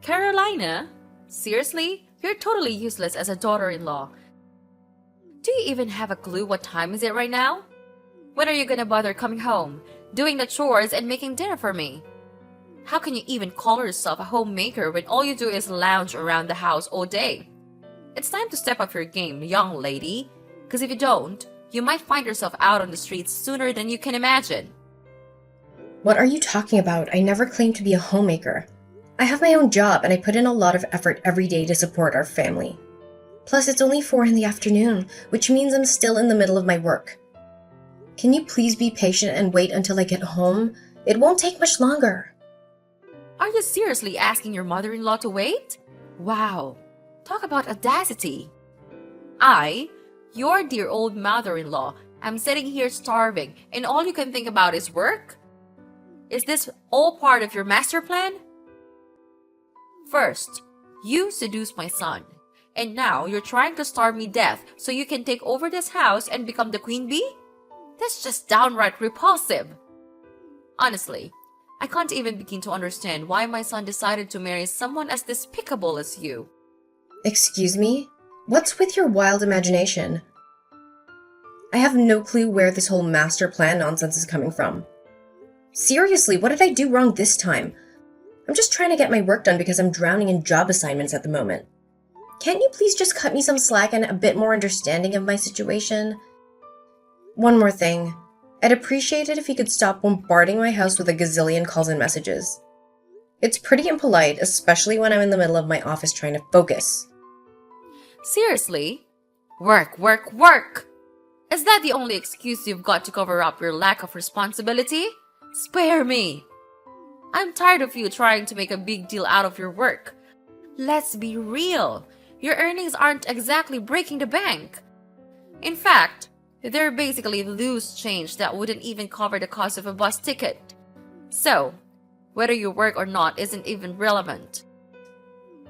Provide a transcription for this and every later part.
Carolina? Seriously? You're totally useless as a daughter-in-law. Do you even have a clue what time is it right now? When are you gonna bother coming home, doing the chores, and making dinner for me? How can you even call yourself a homemaker when all you do is lounge around the house all day? It's time to step up your game, young lady. Because if you don't, you might find yourself out on the streets sooner than you can imagine. What are you talking about? I never claimed to be a homemaker. I have my own job and I put in a lot of effort every day to support our family. Plus, it's only 4 in the afternoon, which means I'm still in the middle of my work. Can you please be patient and wait until I get home? It won't take much longer. Are you seriously asking your mother-in-law to wait? Wow, talk about audacity. Your dear old mother-in-law, am sitting here starving and all you can think about is work? Is this all part of your master plan? First, you seduced my son, and now you're trying to starve me death so you can take over this house and become the queen bee? That's just downright repulsive. Honestly, I can't even begin to understand why my son decided to marry someone as despicable as you. Excuse me? What's with your wild imagination? I have no clue where this whole master plan nonsense is coming from. Seriously, what did I do wrong this time? I'm just trying to get my work done because I'm drowning in job assignments at the moment. Can't you please just cut me some slack and a bit more understanding of my situation? One more thing. I'd appreciate it if you could stop bombarding my house with a gazillion calls and messages. It's pretty impolite, especially when I'm in the middle of my office trying to focus. Seriously? Work, work, work! Is that the only excuse you've got to cover up your lack of responsibility? Spare me! I'm tired of you trying to make a big deal out of your work. Let's be real. Your earnings aren't exactly breaking the bank. In fact, they're basically loose change that wouldn't even cover the cost of a bus ticket. So, whether you work or not isn't even relevant.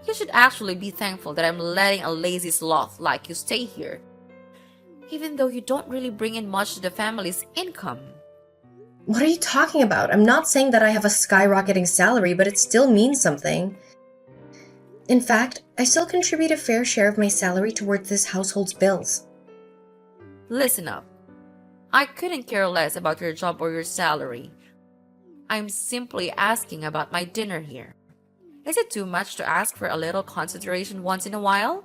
You should actually be thankful that I'm letting a lazy sloth like you stay here, even though you don't really bring in much to the family's income. What are you talking about? I'm not saying that I have a skyrocketing salary, but it still means something. In fact, I still contribute a fair share of my salary towards this household's bills. Listen up. I couldn't care less about your job or your salary. I'm simply asking about my dinner here. Is it too much to ask for a little consideration once in a while?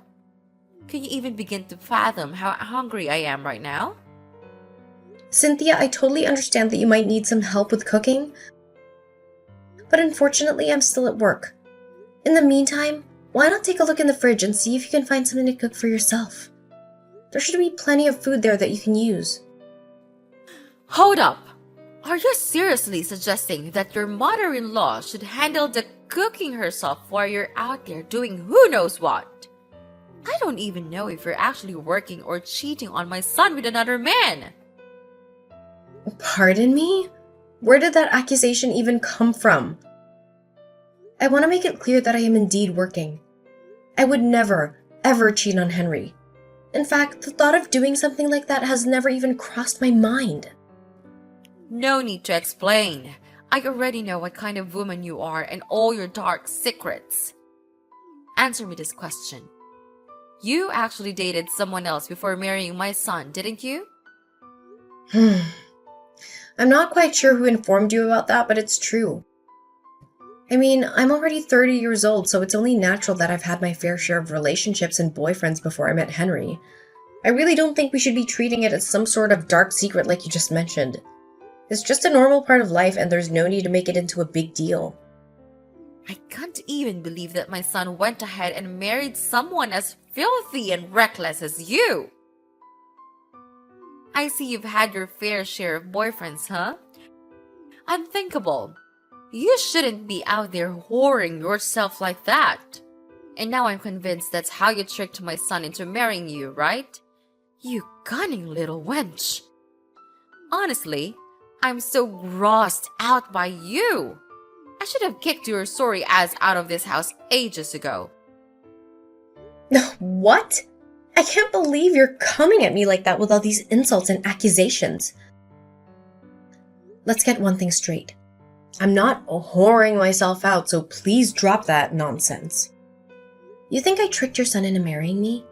Can you even begin to fathom how hungry I am right now? Cynthia, I totally understand that you might need some help with cooking, but unfortunately I'm still at work. In the meantime, why not take a look in the fridge and see if you can find something to cook for yourself? There should be plenty of food there that you can use. Hold up! Are you seriously suggesting that your mother-in-law should handle the cooking herself while you're out there doing who knows what? I don't even know if you're actually working or cheating on my son with another man. Pardon me? Where did that accusation even come from? I want to make it clear that I am indeed working. I would never, ever cheat on Henry. In fact, the thought of doing something like that has never even crossed my mind. No need to explain. I already know what kind of woman you are and all your dark secrets. Answer me this question. You actually dated someone else before marrying my son, didn't you? I'm not quite sure who informed you about that, but it's true. I mean, I'm already 30 years old, so it's only natural that I've had my fair share of relationships and boyfriends before I met Henry. I really don't think we should be treating it as some sort of dark secret like you just mentioned. It's just a normal part of life and there's no need to make it into a big deal. I can't even believe that my son went ahead and married someone as filthy and reckless as you. I see you've had your fair share of boyfriends, huh? Unthinkable. You shouldn't be out there whoring yourself like that. And now I'm convinced that's how you tricked my son into marrying you, right? You cunning little wench. Honestly, I'm so grossed out by you. I should have kicked your sorry ass out of this house ages ago. What? I can't believe you're coming at me like that with all these insults and accusations. Let's get one thing straight. I'm not whoring myself out, so please drop that nonsense. You think I tricked your son into marrying me?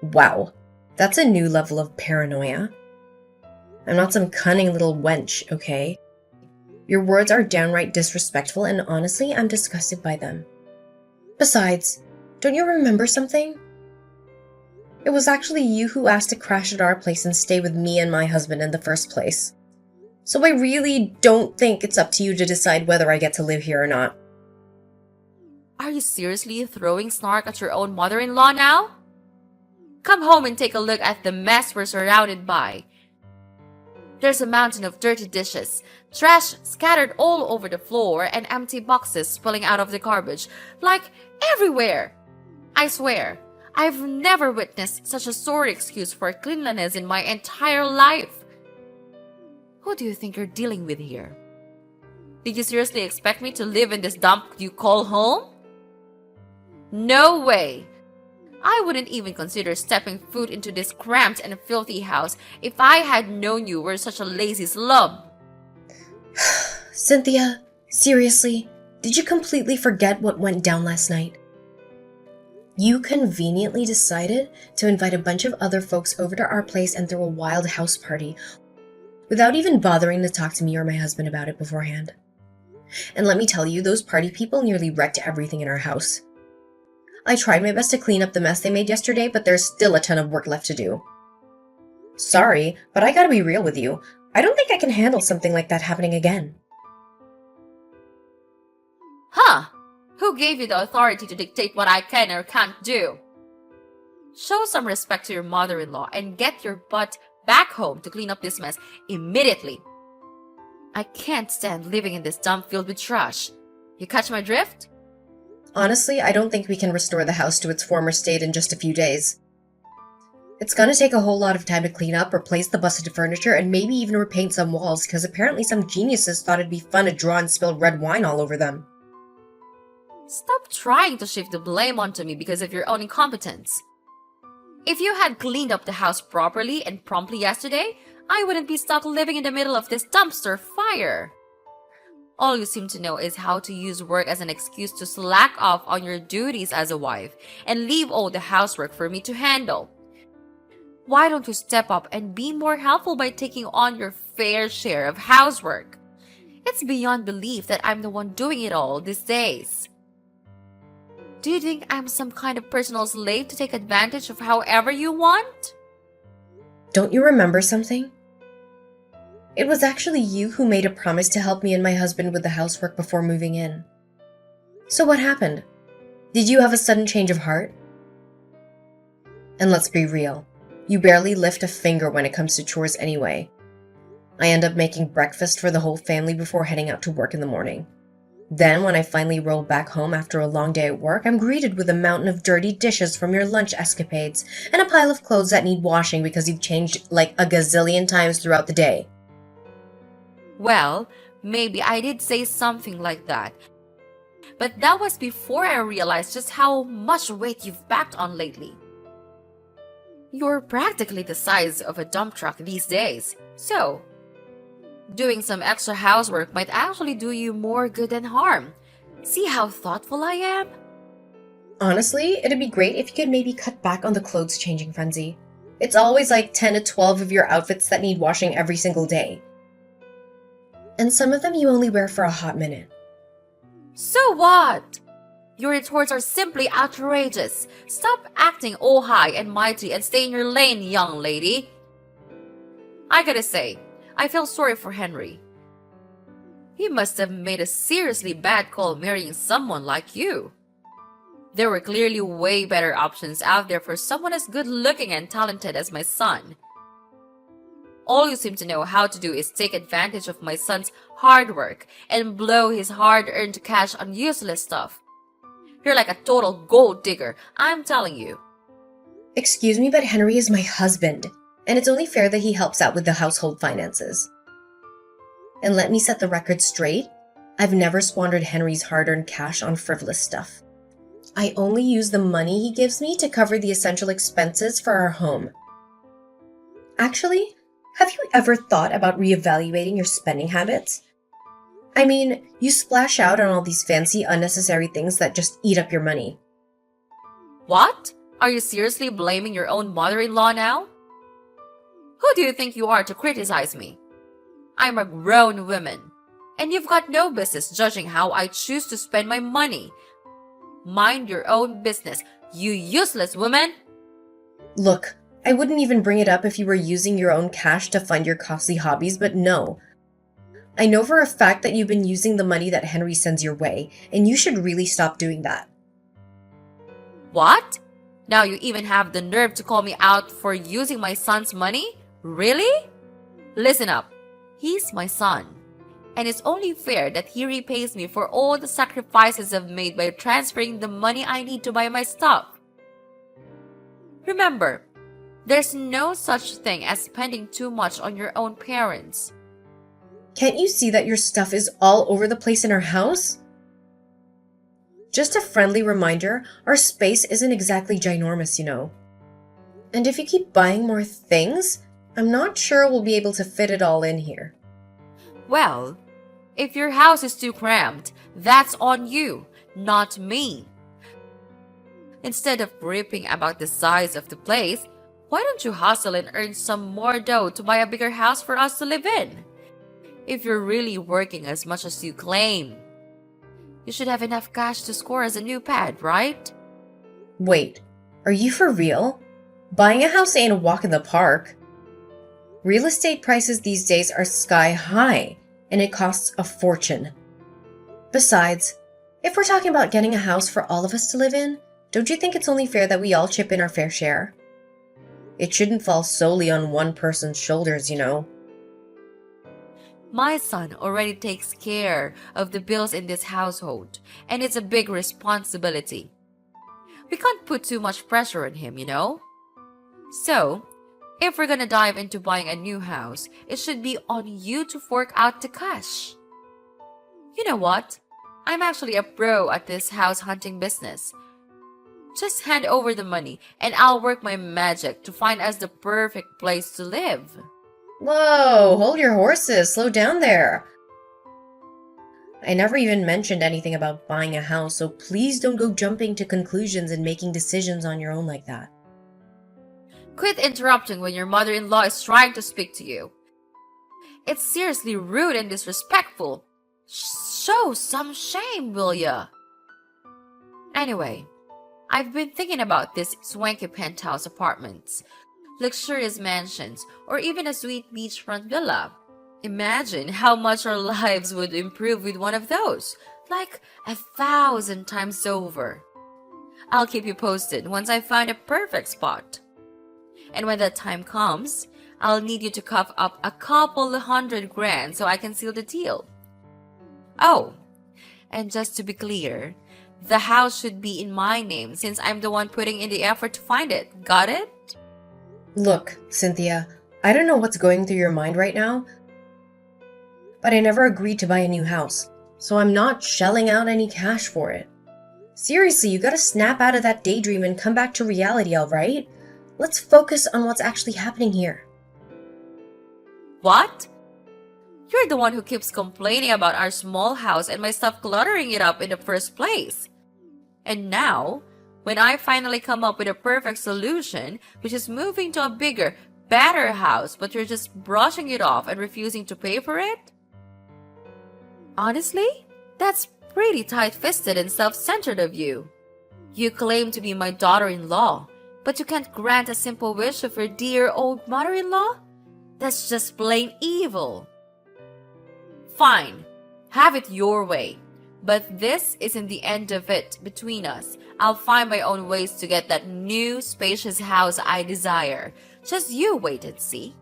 Wow, that's a new level of paranoia. I'm not some cunning little wench, okay? Your words are downright disrespectful, and honestly, I'm disgusted by them. Besides, don't you remember something? It was actually you who asked to crash at our place and stay with me and my husband in the first place. So I really don't think it's up to you to decide whether I get to live here or not. Are you seriously throwing snark at your own mother-in-law now? Come home and take a look at the mess we're surrounded by. There's a mountain of dirty dishes, trash scattered all over the floor, and empty boxes spilling out of the garbage, like everywhere. I swear, I've never witnessed such a sorry excuse for cleanliness in my entire life. Who do you think you're dealing with here? Did you seriously expect me to live in this dump you call home? No way! I wouldn't even consider stepping foot into this cramped and filthy house if I had known you were such a lazy slub. Cynthia, seriously, did you completely forget what went down last night? You conveniently decided to invite a bunch of other folks over to our place and throw a wild house party without even bothering to talk to me or my husband about it beforehand. And let me tell you, those party people nearly wrecked everything in our house. I tried my best to clean up the mess they made yesterday, but there's still a ton of work left to do. Sorry, but I gotta be real with you. I don't think I can handle something like that happening again. Huh? Who gave you the authority to dictate what I can or can't do? Show some respect to your mother-in-law and get your butt back home to clean up this mess immediately. I can't stand living in this dump filled with trash. You catch my drift? Honestly, I don't think we can restore the house to its former state in just a few days. It's gonna take a whole lot of time to clean up, replace the busted furniture, and maybe even repaint some walls, because apparently some geniuses thought it'd be fun to draw and spill red wine all over them. Stop trying to shift the blame onto me because of your own incompetence. If you had cleaned up the house properly and promptly yesterday, I wouldn't be stuck living in the middle of this dumpster fire. All you seem to know is how to use work as an excuse to slack off on your duties as a wife and leave all the housework for me to handle. Why don't you step up and be more helpful by taking on your fair share of housework? It's beyond belief that I'm the one doing it all these days. Do you think I'm some kind of personal slave to take advantage of however you want? Don't you remember something? It was actually you who made a promise to help me and my husband with the housework before moving in. So what happened? Did you have a sudden change of heart? And let's be real, you barely lift a finger when it comes to chores anyway. I end up making breakfast for the whole family before heading out to work in the morning. Then, when I finally roll back home after a long day at work, I'm greeted with a mountain of dirty dishes from your lunch escapades and a pile of clothes that need washing because you've changed like a gazillion times throughout the day. Well, maybe I did say something like that. But that was before I realized just how much weight you've packed on lately. You're practically the size of a dump truck these days, so doing some extra housework might actually do you more good than harm. See how thoughtful I am? Honestly, it'd be great if you could maybe cut back on the clothes changing frenzy. It's always like 10 to 12 of your outfits that need washing every single day. And some of them you only wear for a hot minute. So what? Your retorts are simply outrageous. Stop acting all high and mighty and stay in your lane, young lady. I gotta say, I feel sorry for Henry. He must have made a seriously bad call marrying someone like you. There were clearly way better options out there for someone as good looking and talented as my son. All you seem to know how to do is take advantage of my son's hard work and blow his hard-earned cash on useless stuff. You're like a total gold digger, I'm telling you. Excuse me, but Henry is my husband, and it's only fair that he helps out with the household finances. And let me set the record straight, I've never squandered Henry's hard-earned cash on frivolous stuff. I only use the money he gives me to cover the essential expenses for our home. Actually, have you ever thought about reevaluating your spending habits? I mean, you splash out on all these fancy, unnecessary things that just eat up your money. What? Are you seriously blaming your own mother-in-law now? Who do you think you are to criticize me? I'm a grown woman, and you've got no business judging how I choose to spend my money. Mind your own business, you useless woman! Look, I wouldn't even bring it up if you were using your own cash to fund your costly hobbies, but no. I know for a fact that you've been using the money that Henry sends your way, and you should really stop doing that. What? Now you even have the nerve to call me out for using my son's money? Really? Listen up. He's my son. And it's only fair that he repays me for all the sacrifices I've made by transferring the money I need to buy my stuff. Remember, there's no such thing as spending too much on your own parents. Can't you see that your stuff is all over the place in our house? Just a friendly reminder, our space isn't exactly ginormous, you know. And if you keep buying more things, I'm not sure we'll be able to fit it all in here. Well, if your house is too cramped, that's on you, not me. Instead of ripping about the size of the place, why don't you hustle and earn some more dough to buy a bigger house for us to live in? If you're really working as much as you claim, you should have enough cash to score as a new pad, right? Wait, are you for real? Buying a house ain't a walk in the park. Real estate prices these days are sky high, and it costs a fortune. Besides, if we're talking about getting a house for all of us to live in, don't you think it's only fair that we all chip in our fair share? It shouldn't fall solely on one person's shoulders, you know. My son already takes care of the bills in this household, and it's a big responsibility. We can't put too much pressure on him, you know? So, if we're gonna dive into buying a new house, it should be on you to fork out the cash. You know what? I'm actually a pro at this house hunting business. Just hand over the money, and I'll work my magic to find us the perfect place to live. Whoa, hold your horses, slow down there. I never even mentioned anything about buying a house, so please don't go jumping to conclusions and making decisions on your own like that. Quit interrupting when your mother-in-law is trying to speak to you. It's seriously rude and disrespectful. Show some shame, will ya? Anyway, I've been thinking about these swanky penthouse apartments, luxurious mansions, or even a sweet beachfront villa. Imagine how much our lives would improve with one of those, like 1,000 times over. I'll keep you posted once I find a perfect spot. And when that time comes, I'll need you to cough up a couple $100,000 so I can seal the deal. Oh, and just to be clear, the house should be in my name since I'm the one putting in the effort to find it. Got it? Look, Cynthia, I don't know what's going through your mind right now, but I never agreed to buy a new house, so I'm not shelling out any cash for it. Seriously, you gotta snap out of that daydream and come back to reality, alright? Let's focus on what's actually happening here. What? You're the one who keeps complaining about our small house and my stuff cluttering it up in the first place. And now, when I finally come up with a perfect solution, which is moving to a bigger, better house, but you're just brushing it off and refusing to pay for it? Honestly, that's pretty tight-fisted and self-centered of you. You claim to be my daughter-in-law, but you can't grant a simple wish of your dear old mother-in-law? That's just plain evil. Fine, have it your way. But this isn't the end of it between us. I'll find my own ways to get that new, spacious house I desire. Just you wait and see.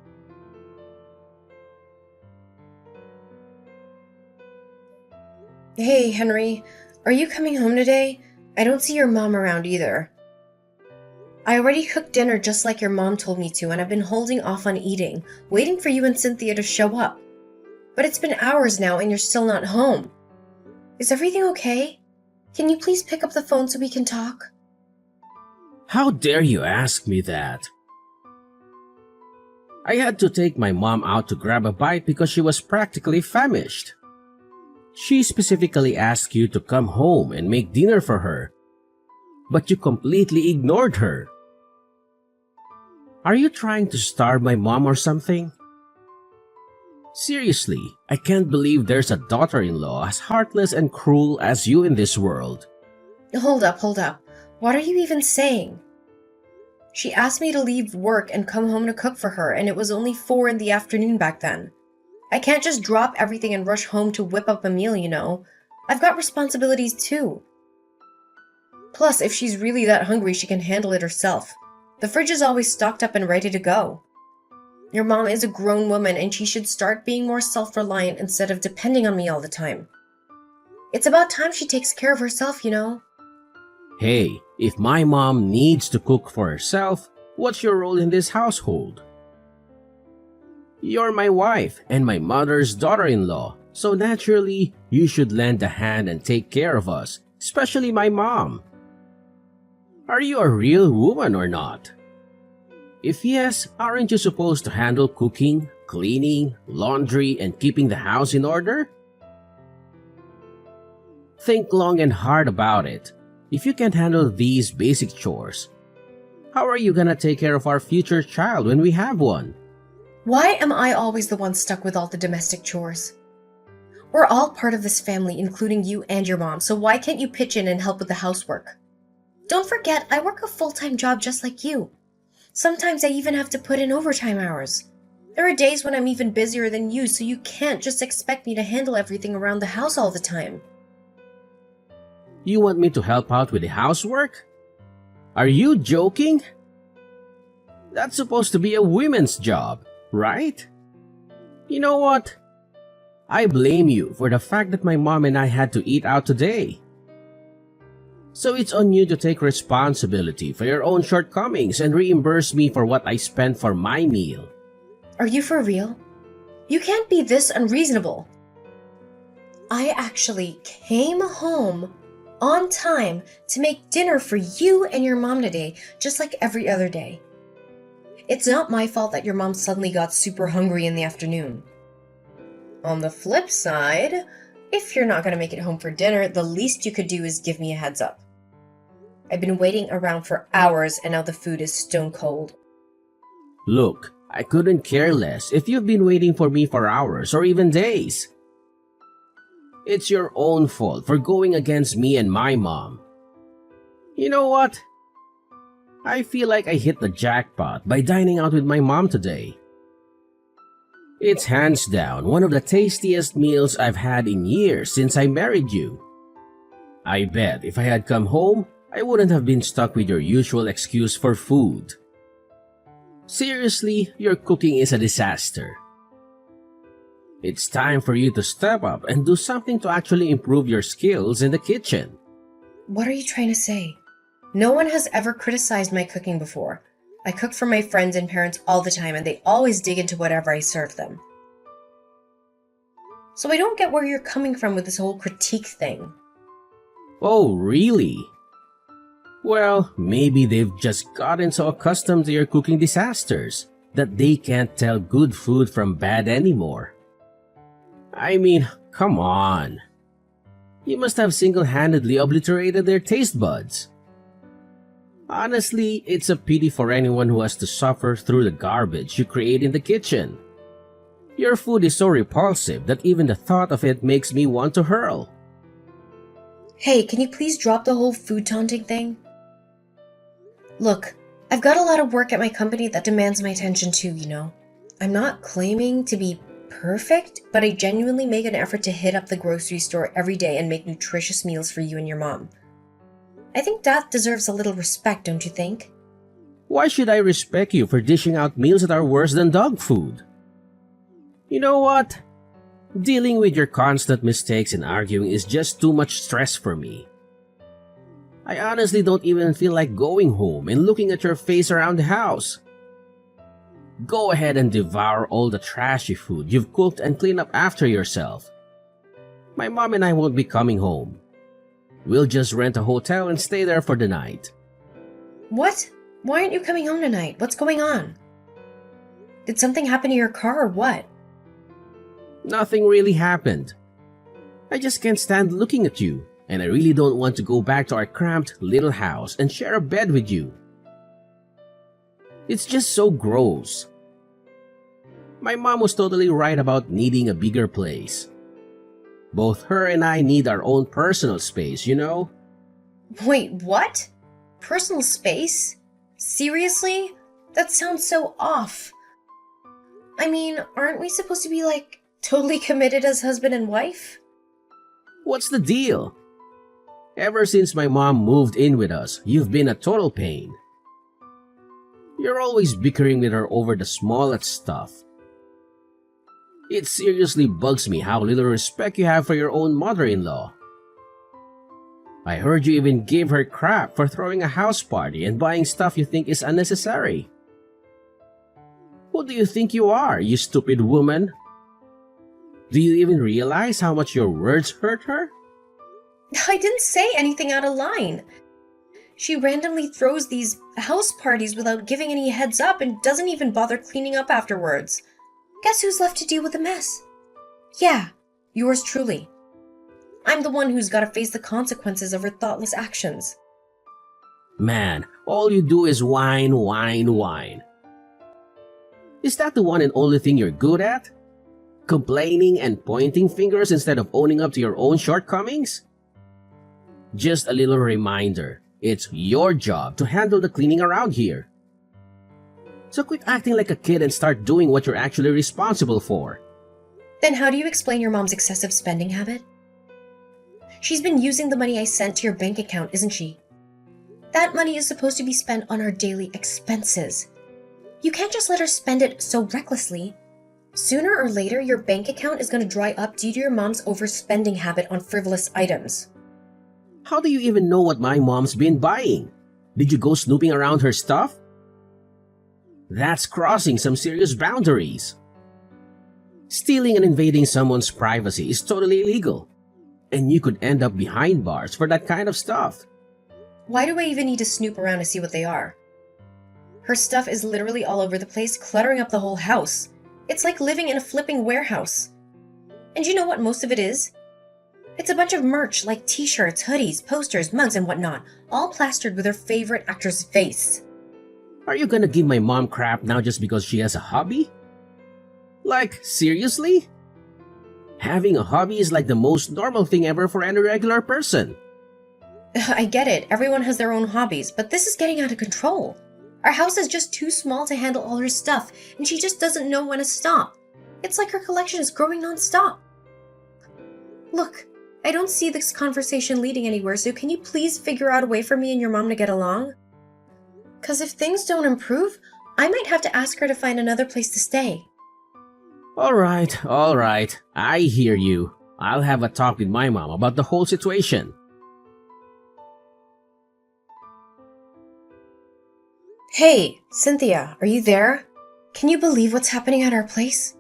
Hey, Henry, are you coming home today? I don't see your mom around either. I already cooked dinner just like your mom told me to, and I've been holding off on eating, waiting for you and Cynthia to show up. But it's been hours now and you're still not home. Is everything okay? Can you please pick up the phone so we can talk? How dare you ask me that? I had to take my mom out to grab a bite because she was practically famished. She specifically asked you to come home and make dinner for her, but you completely ignored her. Are you trying to starve my mom or something? Seriously, I can't believe there's a daughter-in-law as heartless and cruel as you in this world. Hold up, hold up. What are you even saying? She asked me to leave work and come home to cook for her, and it was only 4 in the afternoon back then. I can't just drop everything and rush home to whip up a meal, you know. I've got responsibilities too. Plus, if she's really that hungry, she can handle it herself. The fridge is always stocked up and ready to go. Your mom is a grown woman and she should start being more self-reliant instead of depending on me all the time. It's about time she takes care of herself, you know. Hey, if my mom needs to cook for herself, what's your role in this household? You're my wife and my mother's daughter-in-law, so naturally, you should lend a hand and take care of us, especially my mom. Are you a real woman or not? If yes, aren't you supposed to handle cooking, cleaning, laundry, and keeping the house in order? Think long and hard about it. If you can't handle these basic chores, how are you gonna take care of our future child when we have one? Why am I always the one stuck with all the domestic chores? We're all part of this family, including you and your mom, so why can't you pitch in and help with the housework? Don't forget, I work a full-time job just like you. Sometimes I even have to put in overtime hours. There are days when I'm even busier than you, so you can't just expect me to handle everything around the house all the time. You want me to help out with the housework? Are you joking? That's supposed to be a women's job, right? You know what? I blame you for the fact that my mom and I had to eat out today. So it's on you to take responsibility for your own shortcomings and reimburse me for what I spent for my meal. Are you for real? You can't be this unreasonable. I actually came home on time to make dinner for you and your mom today, just like every other day. It's not my fault that your mom suddenly got super hungry in the afternoon. On the flip side, if you're not going to make it home for dinner, the least you could do is give me a heads up. I've been waiting around for hours and now the food is stone cold. Look, I couldn't care less if you've been waiting for me for hours or even days. It's your own fault for going against me and my mom. You know what? I feel like I hit the jackpot by dining out with my mom today. It's hands down one of the tastiest meals I've had in years since I married you. I bet if I had come home, I wouldn't have been stuck with your usual excuse for food. Seriously, your cooking is a disaster. It's time for you to step up and do something to actually improve your skills in the kitchen. What are you trying to say? No one has ever criticized my cooking before. I cook for my friends and parents all the time and they always dig into whatever I serve them. So I don't get where you're coming from with this whole critique thing. Oh, really? Well, maybe they've just gotten so accustomed to your cooking disasters that they can't tell good food from bad anymore. I mean, come on. You must have single-handedly obliterated their taste buds. Honestly, it's a pity for anyone who has to suffer through the garbage you create in the kitchen. Your food is so repulsive that even the thought of it makes me want to hurl. Hey, can you please drop the whole food taunting thing? Look, I've got a lot of work at my company that demands my attention too, you know. I'm not claiming to be perfect, but I genuinely make an effort to hit up the grocery store every day and make nutritious meals for you and your mom. I think that deserves a little respect, don't you think? Why should I respect you for dishing out meals that are worse than dog food? You know what? Dealing with your constant mistakes and arguing is just too much stress for me. I honestly don't even feel like going home and looking at your face around the house. Go ahead and devour all the trashy food you've cooked and clean up after yourself. My mom and I won't be coming home. We'll just rent a hotel and stay there for the night. What? Why aren't you coming home tonight? What's going on? Did something happen to your car or what? Nothing really happened. I just can't stand looking at you, and I really don't want to go back to our cramped little house and share a bed with you. It's just so gross. My mom was totally right about needing a bigger place. Both her and I need our own personal space, you know? Wait, what? Personal space? Seriously? That sounds so off. I mean, aren't we supposed to be like totally committed as husband and wife? What's the deal? Ever since my mom moved in with us, you've been a total pain. You're always bickering with her over the smallest stuff. It seriously bugs me how little respect you have for your own mother-in-law. I heard you even gave her crap for throwing a house party and buying stuff you think is unnecessary. Who do you think you are, you stupid woman? Do you even realize how much your words hurt her? I didn't say anything out of line. She randomly throws these house parties without giving any heads up and doesn't even bother cleaning up afterwards. Guess who's left to deal with the mess? Yeah, yours truly. I'm the one who's got to face the consequences of her thoughtless actions. Man, all you do is whine, whine, whine. Is that the one and only thing you're good at? Complaining and pointing fingers instead of owning up to your own shortcomings? Just a little reminder, it's your job to handle the cleaning around here. So quit acting like a kid and start doing what you're actually responsible for. Then how do you explain your mom's excessive spending habit? She's been using the money I sent to your bank account, isn't she? That money is supposed to be spent on our daily expenses. You can't just let her spend it so recklessly. Sooner or later, your bank account is going to dry up due to your mom's overspending habit on frivolous items. How do you even know what my mom's been buying? Did you go snooping around her stuff? That's crossing some serious boundaries. Stealing and invading someone's privacy is totally illegal, and you could end up behind bars for that kind of stuff. Why do I even need to snoop around to see what they are? Her stuff is literally all over the place, cluttering up the whole house. It's like living in a flipping warehouse. And you know what most of it is? It's a bunch of merch like t-shirts, hoodies, posters, mugs, and whatnot, all plastered with her favorite actor's face. Are you gonna give my mom crap now just because she has a hobby? Like, seriously? Having a hobby is like the most normal thing ever for any regular person. I get it, everyone has their own hobbies, but this is getting out of control. Our house is just too small to handle all her stuff, and she just doesn't know when to stop. It's like her collection is growing non-stop. Look, I don't see this conversation leading anywhere, so can you please figure out a way for me and your mom to get along? 'Cause if things don't improve, I might have to ask her to find another place to stay. Alright, I hear you. I'll have a talk with my mom about the whole situation. Hey, Cynthia, are you there? Can you believe what's happening at our place?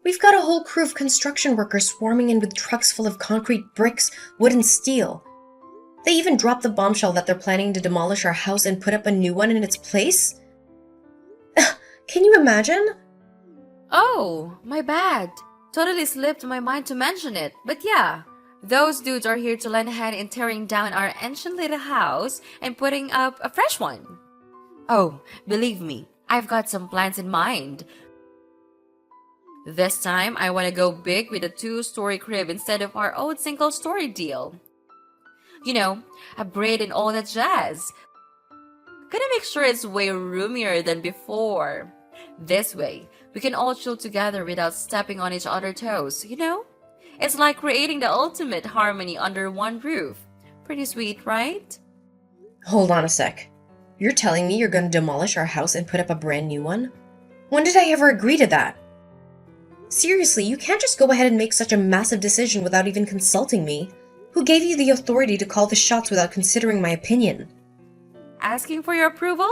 We've got a whole crew of construction workers swarming in with trucks full of concrete, bricks, wood, and steel. They even dropped the bombshell that they're planning to demolish our house and put up a new one in its place. Can you imagine? Oh, my bad. Totally slipped my mind to mention it. But yeah, those dudes are here to lend a hand in tearing down our ancient little house and putting up a fresh one. Oh, believe me, I've got some plans in mind. This time, I want to go big with a 2-story crib instead of our old single-story deal. You know, a braid and all that jazz. Gonna make sure it's way roomier than before. This way, we can all chill together without stepping on each other's toes, you know? It's like creating the ultimate harmony under one roof. Pretty sweet, right? Hold on a sec. You're telling me you're going to demolish our house and put up a brand new one? When did I ever agree to that? Seriously, you can't just go ahead and make such a massive decision without even consulting me. Who gave you the authority to call the shots without considering my opinion? Asking for your approval?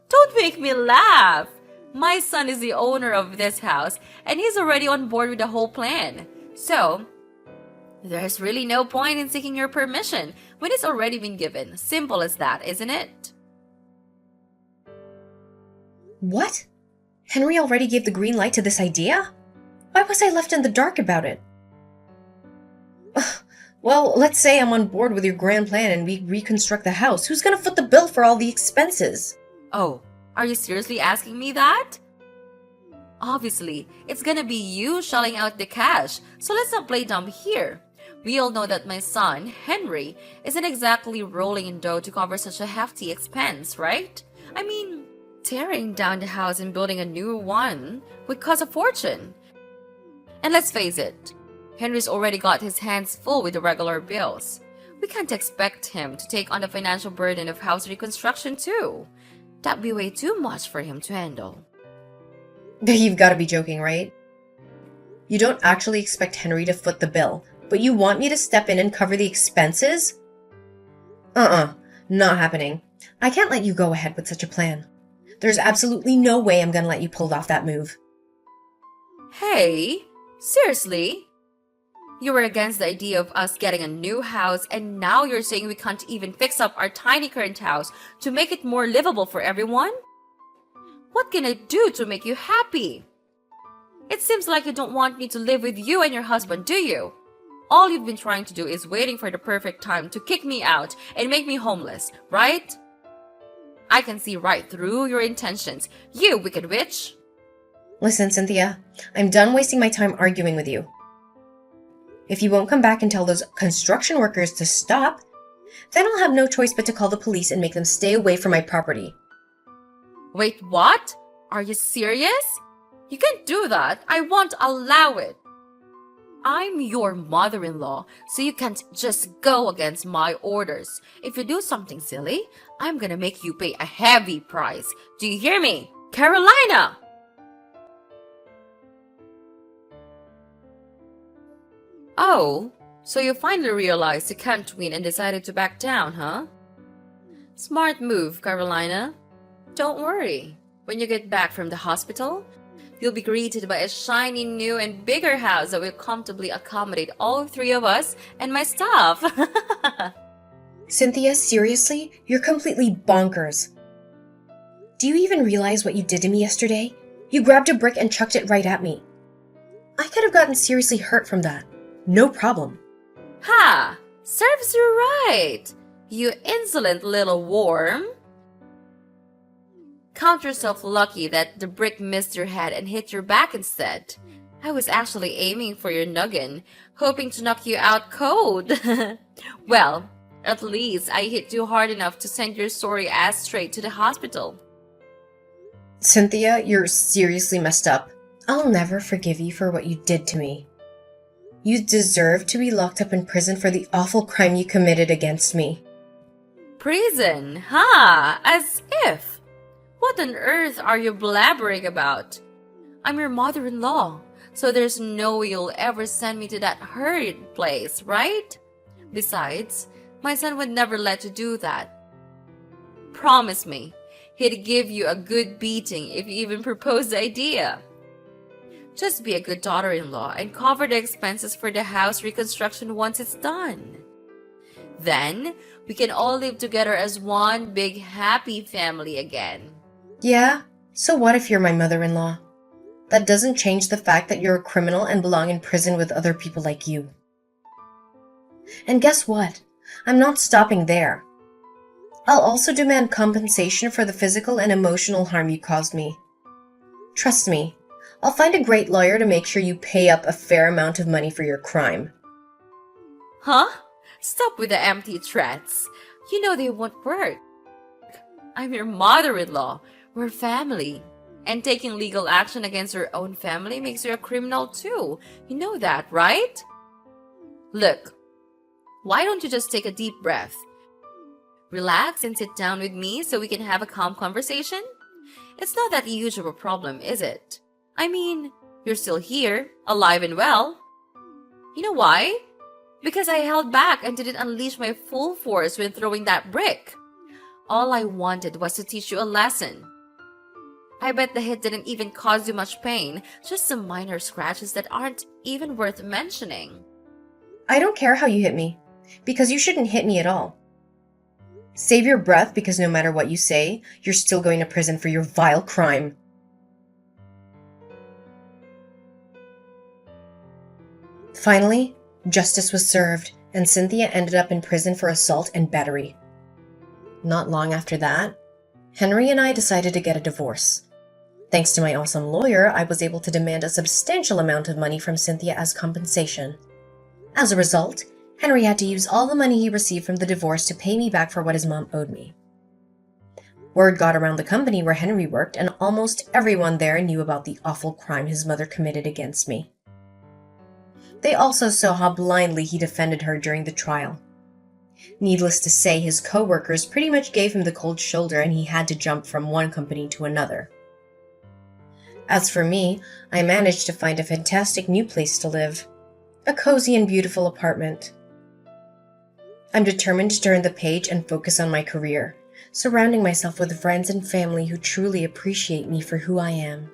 Don't make me laugh! My son is the owner of this house, and he's already on board with the whole plan. So, there's really no point in seeking your permission when it's already been given. Simple as that, isn't it? What? Henry already gave the green light to this idea? Why was I left in the dark about it? Well, let's say I'm on board with your grand plan and we reconstruct the house. Who's gonna foot the bill for all the expenses? Oh, are you seriously asking me that? Obviously, it's gonna be you shelling out the cash, so let's not play dumb here. We all know that my son, Henry, isn't exactly rolling in dough to cover such a hefty expense, right? I mean, tearing down the house and building a new one would cost a fortune. And let's face it, Henry's already got his hands full with the regular bills. We can't expect him to take on the financial burden of house reconstruction too. That'd be way too much for him to handle. You've gotta be joking, right? You don't actually expect Henry to foot the bill, but you want me to step in and cover the expenses? Not happening. I can't let you go ahead with such a plan. There's absolutely no way I'm gonna let you pull off that move. Hey, seriously? You were against the idea of us getting a new house, and now you're saying we can't even fix up our tiny current house to make it more livable for everyone? What can I do to make you happy? It seems like you don't want me to live with you and your husband, do you? All you've been trying to do is waiting for the perfect time to kick me out and make me homeless, right? I can see right through your intentions, you wicked witch. Listen, Cynthia, I'm done wasting my time arguing with you. If you won't come back and tell those construction workers to stop, then I'll have no choice but to call the police and make them stay away from my property. Wait, what? Are you serious? You can't do that. I won't allow it. I'm your mother-in-law, so you can't just go against my orders. If you do something silly, I'm gonna make you pay a heavy price. Do you hear me? Carolina! Oh, so you finally realized you can't win and decided to back down, huh? Smart move, Carolina. Don't worry. When you get back from the hospital, you'll be greeted by a shiny new and bigger house that will comfortably accommodate all three of us and my staff. Cynthia, seriously? You're completely bonkers. Do you even realize what you did to me yesterday? You grabbed a brick and chucked it right at me. I could have gotten seriously hurt from that. No problem. Ha! Serves you right, you insolent little worm. Count yourself lucky that the brick missed your head and hit your back instead. I was actually aiming for your noggin, hoping to knock you out cold. Well, at least I hit you hard enough to send your sorry ass straight to the hospital. Cynthia, you're seriously messed up. I'll never forgive you for what you did to me. You deserve to be locked up in prison for the awful crime you committed against me. Prison, huh? As if. What on earth are you blabbering about? I'm your mother-in-law, so there's no way you'll ever send me to that horrid place, right? Besides, my son would never let you do that. Promise me, he'd give you a good beating if you even proposed the idea. Just be a good daughter-in-law and cover the expenses for the house reconstruction once it's done. Then, we can all live together as one big happy family again. Yeah? So what if you're my mother-in-law? That doesn't change the fact that you're a criminal and belong in prison with other people like you. And guess what? I'm not stopping there. I'll also demand compensation for the physical and emotional harm you caused me. Trust me, I'll find a great lawyer to make sure you pay up a fair amount of money for your crime. Huh? Stop with the empty threats. You know they won't work. I'm your mother-in-law. We're family. And taking legal action against your own family makes you a criminal too. You know that, right? Look, why don't you just take a deep breath? Relax and sit down with me so we can have a calm conversation? It's not that huge of a problem, is it? I mean, you're still here, alive and well. You know why? Because I held back and didn't unleash my full force when throwing that brick. All I wanted was to teach you a lesson. I bet the hit didn't even cause you much pain, just some minor scratches that aren't even worth mentioning. I don't care how you hit me, because you shouldn't hit me at all. Save your breath, because no matter what you say, you're still going to prison for your vile crime. Finally, Justice was served, and Cynthia ended up in prison for assault and battery. Not long after that, Henry and I decided to get a divorce. Thanks to my awesome lawyer, I was able to demand a substantial amount of money from Cynthia as compensation. As a result, Henry had to use all the money he received from the divorce to pay me back for what his mom owed me. Word got around the company where Henry worked, and almost everyone there knew about the awful crime his mother committed against me. They also saw how blindly he defended her during the trial. Needless to say, his co-workers pretty much gave him the cold shoulder and he had to jump from one company to another. As for me, I managed to find a fantastic new place to live. A cozy and beautiful apartment. I'm determined to turn the page and focus on my career, surrounding myself with friends and family who truly appreciate me for who I am.